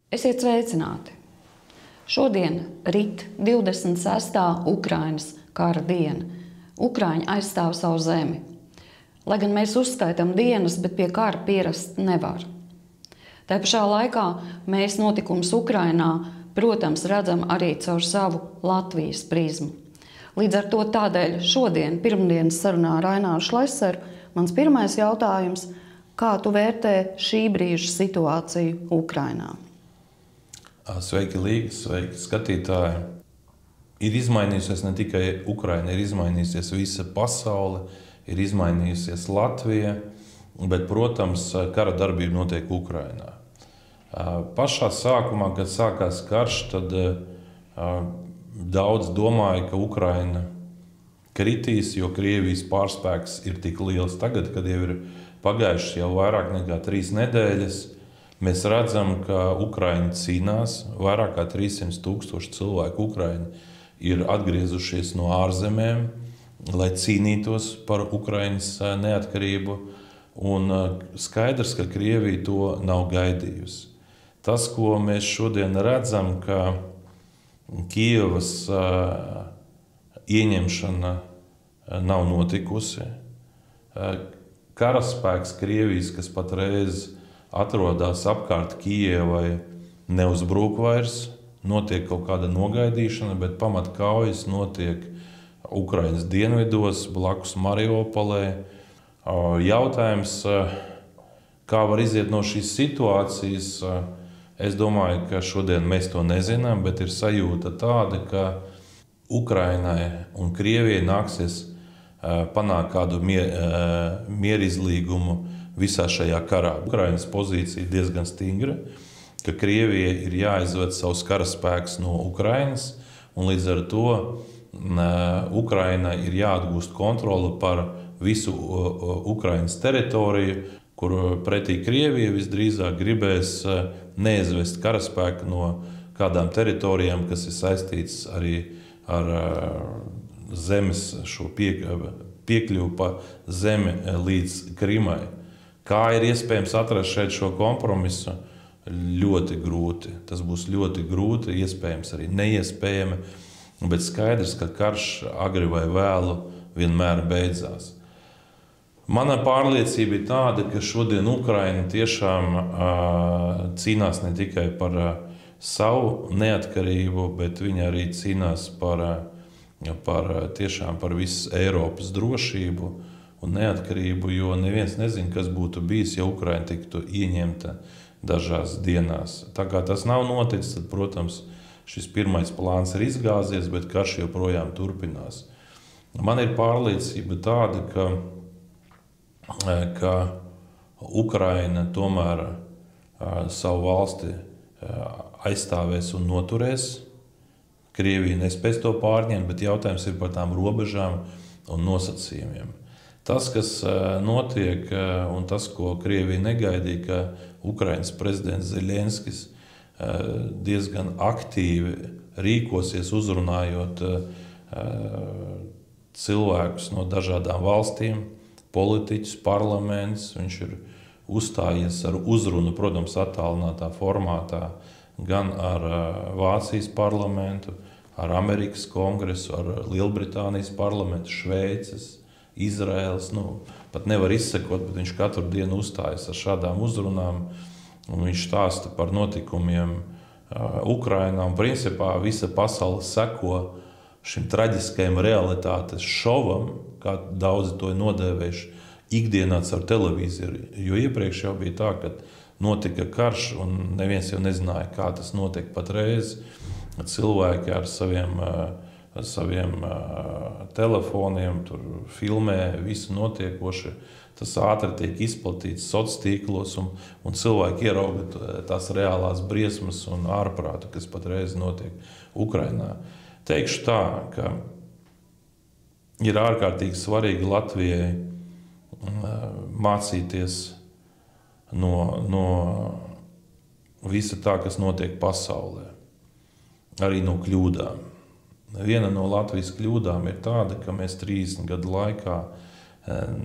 Esiet sveicināti! Šodien rit 26. Ukrainas kara diena. Ukraiņi aizstāv savu zemi. Lai gan mēs uzskaitam dienas, bet pie kara pierast nevar. Tā pašā laikā mēs notikumus Ukrainā, protams, redzam arī caur savu Latvijas prizmu. Līdz ar to tādēļ šodien, pirmdienas sarunā ar Aināru Šleseru, mans pirmais jautājums: kā tu vērtē šī brīža situāciju Ukrainā? Sveiki, Līga, sveiki, skatītāji! Ir izmainījusies ne tikai Ukraina, ir izmainījusies visa pasaule, ir izmainījusies Latvija, bet, protams, kara darbība notiek Ukrainā. Pašā sākumā, kad sākās karš, tad daudz domāja, ka Ukraina kritīs, jo Krievijas pārspēks ir tik liels. Tagad, kad jau ir pagājušas jau vairāk nekā 3 nedēļas, mēs redzam, ka Ukraina cīnās. Vairāk kā 300,000 cilvēku Ukraina ir atgriezušies no ārzemēm, lai cīnītos par Ukrainas neatkarību. Un skaidrs, ka Krievija to nav gaidījusi. Tas, ko mēs šodien redzam, ka Kijevas ieņemšana nav notikusi. Karaspēks Krievijas, kas patreiz atrodas apkārt Kijevai, neuzbruk vairs. Notiek kaut kāda nogaidīšana, bet pamatkaujas notiek Ukrainas dienvidos, blakus Mariupolē. Jautājums, kā var iziet no šīs situācijas, es domāju, ka šodien mēs to nezinām, bet ir sajūta tāda, ka Ukrainai un Krievijai nāksies panākt kādu mierizlīgumu visā šajā karā. Ukrainas pozīcija ir diezgan stingra, ka Krievijai ir jāizved savus karaspēks no Ukrainas, un līdz ar to Ukrainai ir jāatgūst kontrole par visu Ukrainas teritoriju, kur pretī Krievija visdrīzāk gribēs neizvest karaspēku no kādām teritorijām, kas ir saistīts arī ar zemes šo piekļuvu pa zemi līdz Krimai. Kā ir iespējams atrast šeit šo kompromisu? Ļoti grūti. Tas būs ļoti grūti, iespējams arī neiespējami, bet skaidrs, ka karš agri vai vēlu vienmēr beidzās. Mana pārliecība ir tāda, ka šodien Ukraina tiešām cīnās ne tikai par savu neatkarību, bet viņa arī cīnās tiešām par visu Eiropas drošību un neatkarību, jo neviens nezina, kas būtu bijis, ja Ukraina tiktu ieņemta dažās dienās. Tā kā tas nav noticis, tad, protams, šis pirmais plāns ir izgāzies, bet karš joprojām turpinās. Man ir pārliecība tāda, ka Ukraina tomēr savu valsti aizstāvēs un noturēs. Krievija nespēs to pārņemt, bet jautājums ir par tām robežām un nosacījumiem. Tas, kas notiek, un tas, ko Krievija negaidīja, ka Ukrainas prezidents Zeļenskis diezgan aktīvi rīkosies, uzrunājot cilvēkus no dažādām valstīm, politiķus, parlaments. Viņš ir uzstājies ar uzrunu, protams, attālinātā formātā, gan ar Vācijas parlamentu, ar Amerikas kongresu, ar Lielbritānijas parlamentu, Šveices, Izraēlas, pat nevar izsekot, bet viņš katru dienu uzstājas ar šādām uzrunām, un viņš stāsta par notikumiem Ukrainā, un principā visa pasaule seko šim traģiskajam realitātes šovam, kā daudzi to ir nodēvējuši, ikdienā caur televīziju, jo iepriekš jau bija tā, ka notika karš, un neviens jau nezināja, kā tas notiek patreiz. Cilvēki ar saviem telefoniem tur filmē visu notiekoši. Tas ātri tiek izplatīts sociālos tīklos, un cilvēki ierauga tās reālās briesmas un ārprātu, kas patreiz notiek Ukrainā. Teikšu tā, ka ir ārkārtīgi svarīgi Latvijai mācīties no visa tā, kas notiek pasaulē, arī no kļūdām. Viena no Latvijas kļūdām ir tāda, ka mēs 30 gadu laikā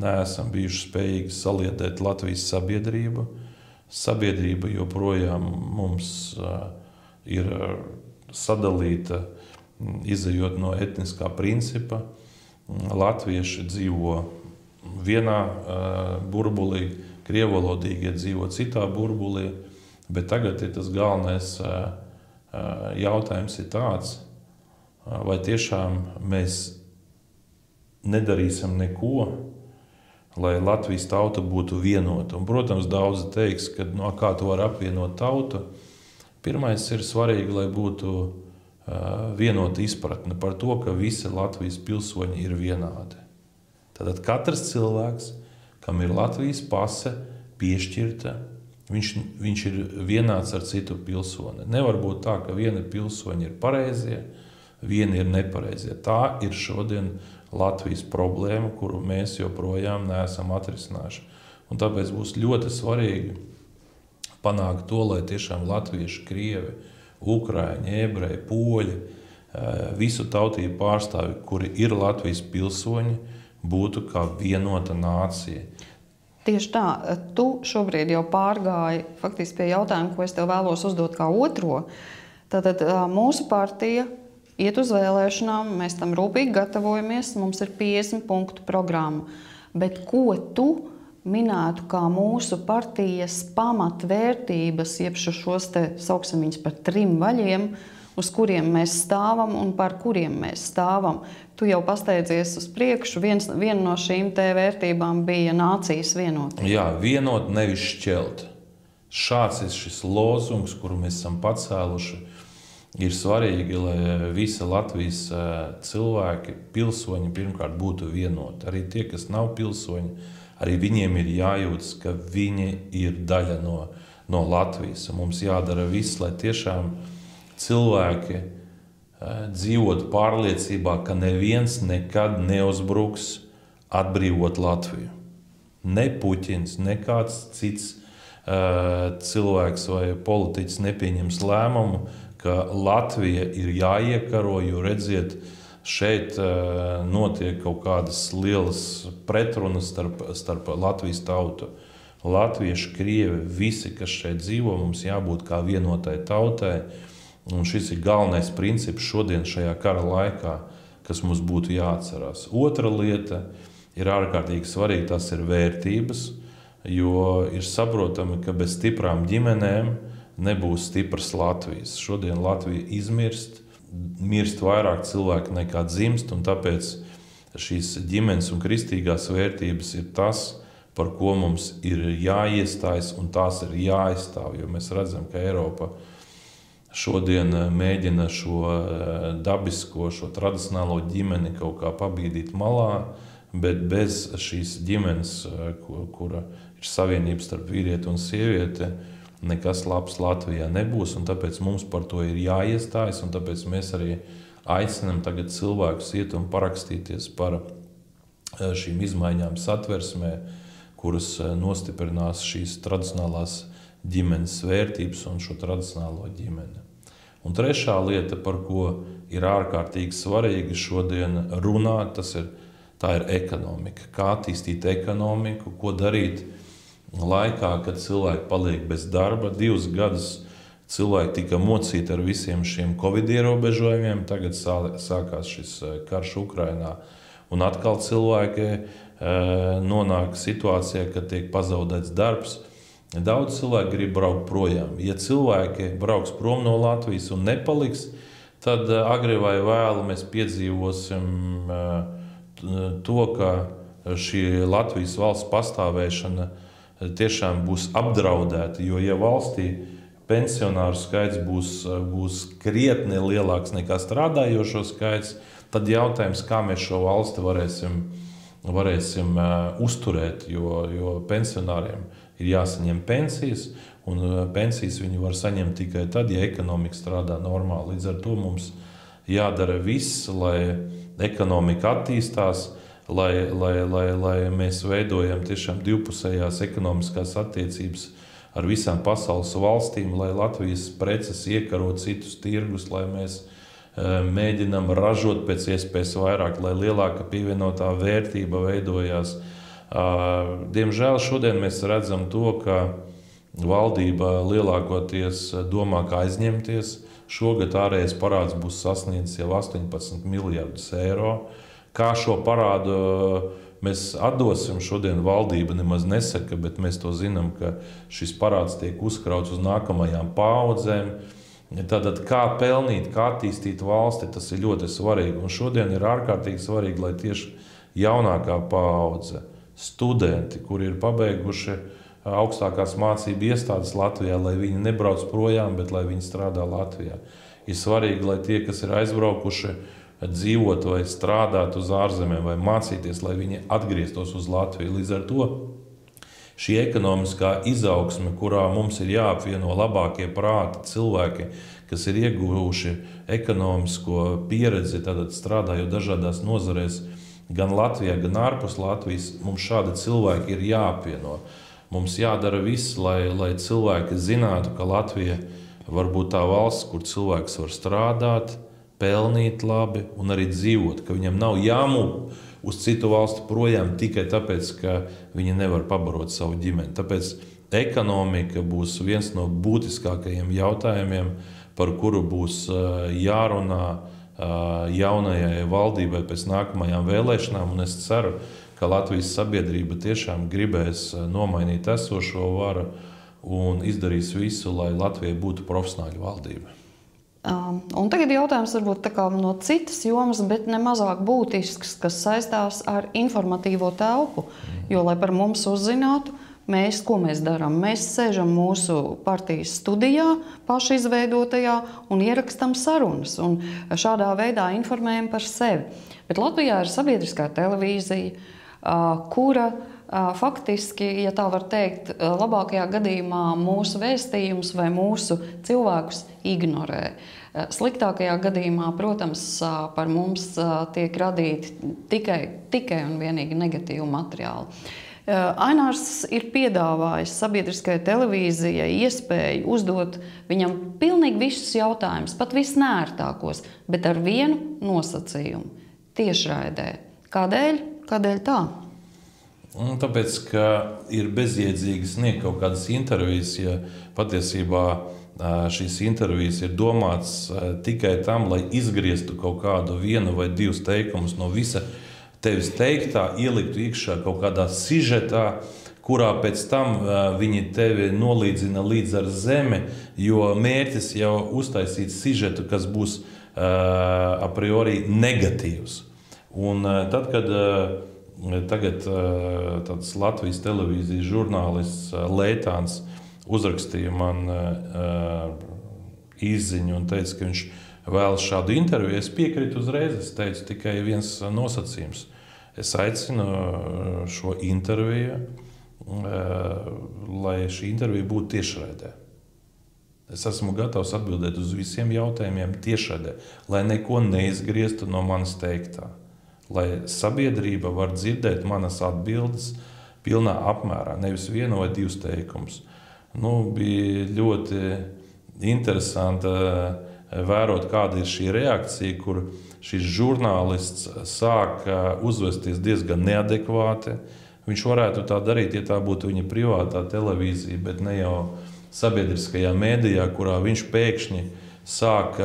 neesam bijuši spējīgi saliedēt Latvijas sabiedrību, sabiedrība joprojām mums ir sadalīta, izejot no etniskā principa. Latvieši dzīvo vienā burbulī, krievalodīgie dzīvo citā burbulī, bet tagad ir tas galvenais jautājums ir tāds, vai tiešām mēs nedarīsim neko, lai Latvijas tauta būtu vienota. Un, protams, daudzi teiks, ka kā tu vari apvienot tautu. Pirmais ir svarīgi, lai būtu vienota izpratne par to, ka visi Latvijas pilsoņi ir vienādi. Tātad katrs cilvēks, kam ir Latvijas pase piešķirta, viņš ir vienāds ar citu pilsoni. Nevar būt tā, ka vieni pilsoņi ir pareizie, vieni ir nepareizie. Tā ir šodien Latvijas problēma, kuru mēs joprojām neesam atrisinājuši. Un tāpēc būs ļoti svarīgi panākt to, lai tiešām latvieši, krievi, ukraiņi, ebreji, poļi, visu tautību pārstāvi, kuri ir Latvijas pilsoņi, būtu kā vienota nācija. Tieši tā, tu šobrīd jau pārgāji faktiski pie jautājuma, ko es tev vēlos uzdot kā otro. Tātad mūsu partija iet uz vēlēšanām, mēs tam rūpīgi gatavojamies, mums ir 50 punktu programma. Bet ko tu minētu kā mūsu partijas pamatvērtības, jeb šos te sauksim viņus par 3 vaļiem, uz kuriem mēs stāvam un par kuriem mēs stāvam? Tu jau pasteidzies uz priekšu, viena no šīm te vērtībām bija nācijas vienotība. Jā, vienot, nevis šķelt. Šāds ir šis lozungs, kuru mēs esam pacēluši. Ir svarīgi, lai visi Latvijas cilvēki, pilsoņi pirmkārt būtu vienoti. Arī tie, kas nav pilsoņi, arī viņiem ir jājūtas, ka viņi ir daļa no Latvijas. Mums jādara viss, lai tiešām cilvēki dzīvot pārliecībā, ka neviens nekad neuzbruks atbrīvot Latviju. Ne Puķins, ne kāds cits cilvēks vai politiķis nepieņems lēmumu, ka Latvija ir jāiekaro, jo redziet, šeit notiek kaut kādas lielas pretrunas starp Latvijas tautu. Latvieši, krievi, visi, kas šeit dzīvo, mums jābūt kā vienotai tautai. Un šis ir galvenais princips šodien šajā kara laikā, kas mums būtu jāatcerās. Otra lieta ir ārkārtīgi svarīga, tas ir vērtības, jo ir saprotami, ka bez stiprām ģimenēm nebūs stipras Latvijas. Šodien Latvija mirst vairāk cilvēku nekā dzimst, un tāpēc šīs ģimenes un kristīgās vērtības ir tas, par ko mums ir jāiestājas, un tās ir jāaizstāv, jo mēs redzam, ka Eiropa šodien mēģina šo dabisko, šo tradicionālo ģimeni kaut kā pabīdīt malā, bet bez šīs ģimenes, kura ir savienība starp vīrieti un sievieti, nekas labs Latvijā nebūs, un tāpēc mums par to ir jāiestājas, un tāpēc mēs arī aicinām tagad cilvēkus iet un parakstīties par šīm izmaiņām Satversmē, kuras nostiprinās šīs tradicionālās ģimenes vērtības un šo tradicionālo ģimeni. Un trešā lieta, par ko ir ārkārtīgi svarīgi šodien runāt, tā ir ekonomika. Kā attīstīt ekonomiku, ko darīt laikā, kad cilvēki paliek bez darba. 2 gadus cilvēki tika mocīti ar visiem šiem Covid ierobežojumiem, tagad sākās šis karš Ukrainā, un atkal cilvēki nonāk situācijā, kad tiek pazaudēts darbs. Daudz cilvēku grib braukt projām. Ja cilvēki brauks prom no Latvijas un nepaliks, tad agri vai vēlu mēs piedzīvosim to, ka šī Latvijas valsts pastāvēšana tiešām būs apdraudēta, jo ja valstī pensionāru skaits būs krietni lielāks nekā strādājošo skaits, tad jautājums, kā mēs šo valsti varēsim uzturēt, jo pensionāriem ir jāsaņem pensijas, un pensijas viņi var saņemt tikai tad, ja ekonomika strādā normāli. Līdz ar to mums jādara viss, lai ekonomika attīstās, lai mēs veidojam tiešām divpusējās ekonomiskās attiecības ar visām pasaules valstīm, lai Latvijas preces iekaro citus tirgus, lai mēs mēģinām ražot pēc iespējas vairāk, lai lielāka pievienotā vērtība veidojās. Diemžēl šodien mēs redzam to, ka valdība lielākoties domā, kā aizņemties. Šogad ārējais parāds būs sasniedzis jau 18 miljardus eiro. Kā šo parādu mēs atdosim, šodien valdība nemaz nesaka, bet mēs to zinām, ka šis parāds tiek uzkrauts uz nākamajām paaudzēm. Tātad, kā pelnīt, kā attīstīt valsti, tas ir ļoti svarīgi. Un šodien ir ārkārtīgi svarīgi, lai tieši jaunākā paudze, studenti, kuri ir pabeiguši augstākās mācību iestādes Latvijā, lai viņi nebrauc projām, bet lai viņi strādā Latvijā. Ir svarīgi, lai tie, kas ir aizbraukuši dzīvot vai strādāt uz ārzemēm vai mācīties, lai viņi atgrieztos uz Latviju. Līdz ar to šī ekonomiskā izaugsme, kurā mums ir jāapvieno labākie prāti, cilvēki, kas ir ieguvuši ekonomisko pieredzi, tātad strādājot dažādās nozarēs, gan Latvijā, gan ārpus Latvijas, mums šādi cilvēki ir jāapvieno. Mums jādara viss, lai cilvēki zinātu, ka Latvija var būt tā valsts, kur cilvēks var strādāt, pelnīt labi un arī dzīvot, ka viņam nav jāmūk uz citu valstu projām tikai tāpēc, ka viņi nevar pabarot savu ģimeni. Tāpēc ekonomika būs viens no būtiskākajiem jautājumiem, par kuru būs jārunā jaunajai valdībai pēc nākamajām vēlēšanām, un es ceru, ka Latvijas sabiedrība tiešām gribēs nomainīt esošo varu un izdarīs visu, lai Latvijai būtu profesionāļu valdība. Un tagad jautājums varbūt tā kā no citas jomas, bet nemazāk būtisks, kas saistās ar informatīvo telpu. Jo, lai par mums uzzinātu, ko mēs darām? Mēs sēžam mūsu partijas studijā, paši izveidotajā, un ierakstam sarunas. Un šādā veidā informējam par sevi. Bet Latvijā ir sabiedriskā televīzija, kura faktiski, ja tā var teikt, labākajā gadījumā mūsu vēstījumus vai mūsu cilvēkus ignorē. Sliktākajā gadījumā, protams, par mums tiek radīti tikai un vienīgi negatīvi materiāli. Ainārs ir piedāvājis sabiedriskajai televīzijai iespēju uzdot viņam pilnīgi visus jautājumus, pat visnērtākos, bet ar vienu nosacījumu – tiešraidē. Kādēļ? Kādēļ tā? Tāpēc, ka ir bezjēdzīgi sniegt kaut kādas intervijas, ja patiesībā šīs intervijas ir domāts tikai tam, lai izgrieztu kaut kādu vienu vai divus teikumus no visa tevis teiktā, ieliktu iekšā kaut kādā sižetā, kurā pēc tam viņi tevi nolīdzina līdz ar zemi, jo mērķis jau uztaisīt sižetu, kas būs a priori negatīvs. Un tad, kad tagad tāds Latvijas televīzijas žurnālists Leitāns uzrakstīja man izziņu un teica, ka viņš vēlas šādu interviju. Es piekrītu uzreiz, es teicu tikai viens nosacījums. Es aicinu šo interviju, lai šī intervija būtu tiešraidē. Es esmu gatavs atbildēt uz visiem jautājumiem tiešraidē, lai neko neizgrieztu no manis teiktā. Lai sabiedrība var dzirdēt manas atbildes pilnā apmērā, nevis vienu vai divus teikumus. Bija ļoti interesanti vērot, kāda ir šī reakcija, kur šis žurnālists sāk uzvesties diezgan neadekvāti. Viņš varētu tā darīt, ja tā būtu viņa privātā televīzija, bet ne jau sabiedriskajā mēdījā, kurā viņš pēkšņi sāk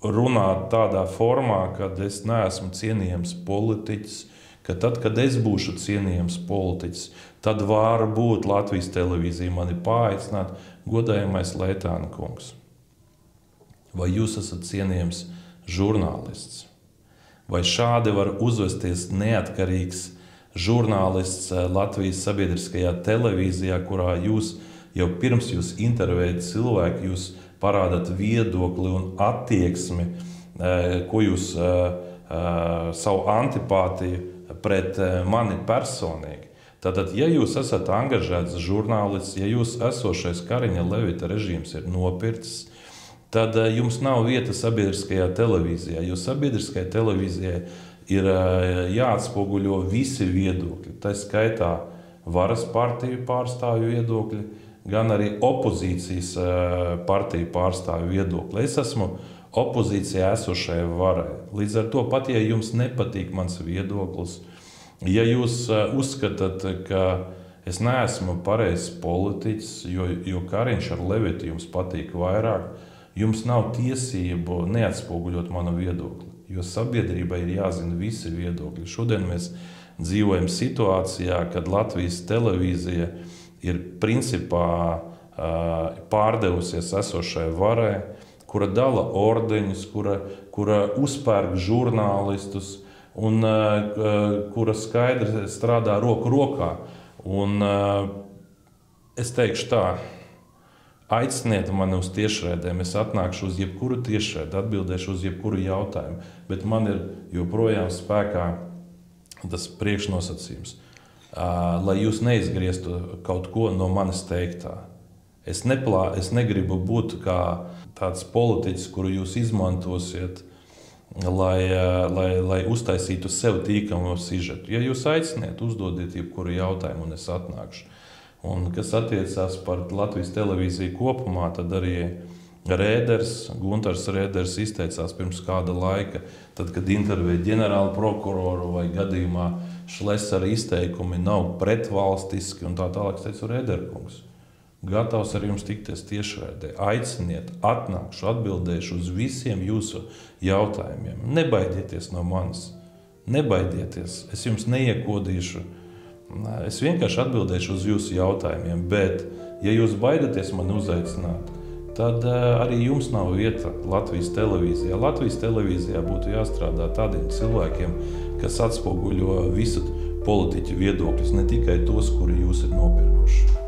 runāt tādā formā, kad es neesmu cienījams politiķis, ka tad, kad es būšu cienījams politiķis, tad var būt Latvijas televīzija mani paaicināt, godājamais Leitāna kungs. Vai jūs esat cienījams žurnālists? Vai šādi var uzvesties neatkarīgs žurnālists Latvijas sabiedriskajā televīzijā, kurā jūs jau pirms jūs intervējat cilvēku, jūs parādat viedokli un attieksmi, ko jūs savu antipātiju pret mani personīgi. Tātad, ja jūs esat angažēts žurnālists, ja jūs esošais Kariņa Levita režīms ir nopircis, tad jums nav vieta sabiedriskajā televīzijā, jo sabiedriskajai televīzijai ir jāatspoguļo visi viedokļi. Tā skaitā varas partiju pārstāvju viedokļi, gan arī opozīcijas partiju pārstāvju viedokļi. Es esmu opozīcijā esošajai varai. Līdz ar to, pat ja jums nepatīk mans viedoklis, ja jūs uzskatāt, ka Es neesmu pareizs politiķis, jo Kariņš ar Levitu jums patīk vairāk. Jums nav tiesību neatspoguļot manu viedokli, jo sabiedrībai ir jāzina visi viedokļi. Šodien mēs dzīvojam situācijā, kad Latvijas televīzija ir principā pārdevusies esošai varai, kura dala ordeņus, kura uzpērk žurnālistus un kura skaidri strādā roku rokā. Un es teikšu tā, aiciniet mani uz tiešraidēm, es atnākšu uz jebkuru tiešraidi, atbildēšu uz jebkuru jautājumu, bet man ir joprojām spēkā tas priekšnosacījums, lai jūs neizgrieztu kaut ko no manis teiktā. Es negribu būt kā tāds politiķis, kuru jūs izmantosiet, lai uztaisītu sev tīkamu sižetu. Ja jūs aiciniet, uzdodiet jebkuru jautājumu, un es atnākšu. Un, kas attiecās par Latvijas televīziju kopumā, tad arī Guntars Rēders izteicās pirms kāda laika, tad, kad intervēja ģenerālu prokuroru vai gadījumā Šlesera izteikumi nav pretvalstiski un tā tālāk, es teicu, Rēderkungs, gatavs ar jums tikties tiešraidē. Aiciniet, atnākšu, atbildēšu uz visiem jūsu jautājumiem. Nebaidieties no manis. Nebaidieties. Es jums neiekodīšu. Es vienkārši atbildēšu uz jūsu jautājumiem. Bet, ja jūs baidaties mani uzaicināt, tad arī jums nav vieta Latvijas televīzijā. Latvijas televīzijā būtu jāstrādā tādiem cilvēkiem, kas atspoguļo visu politiķu viedokļus, ne tikai tos, kuri jūs ir nopirkuši.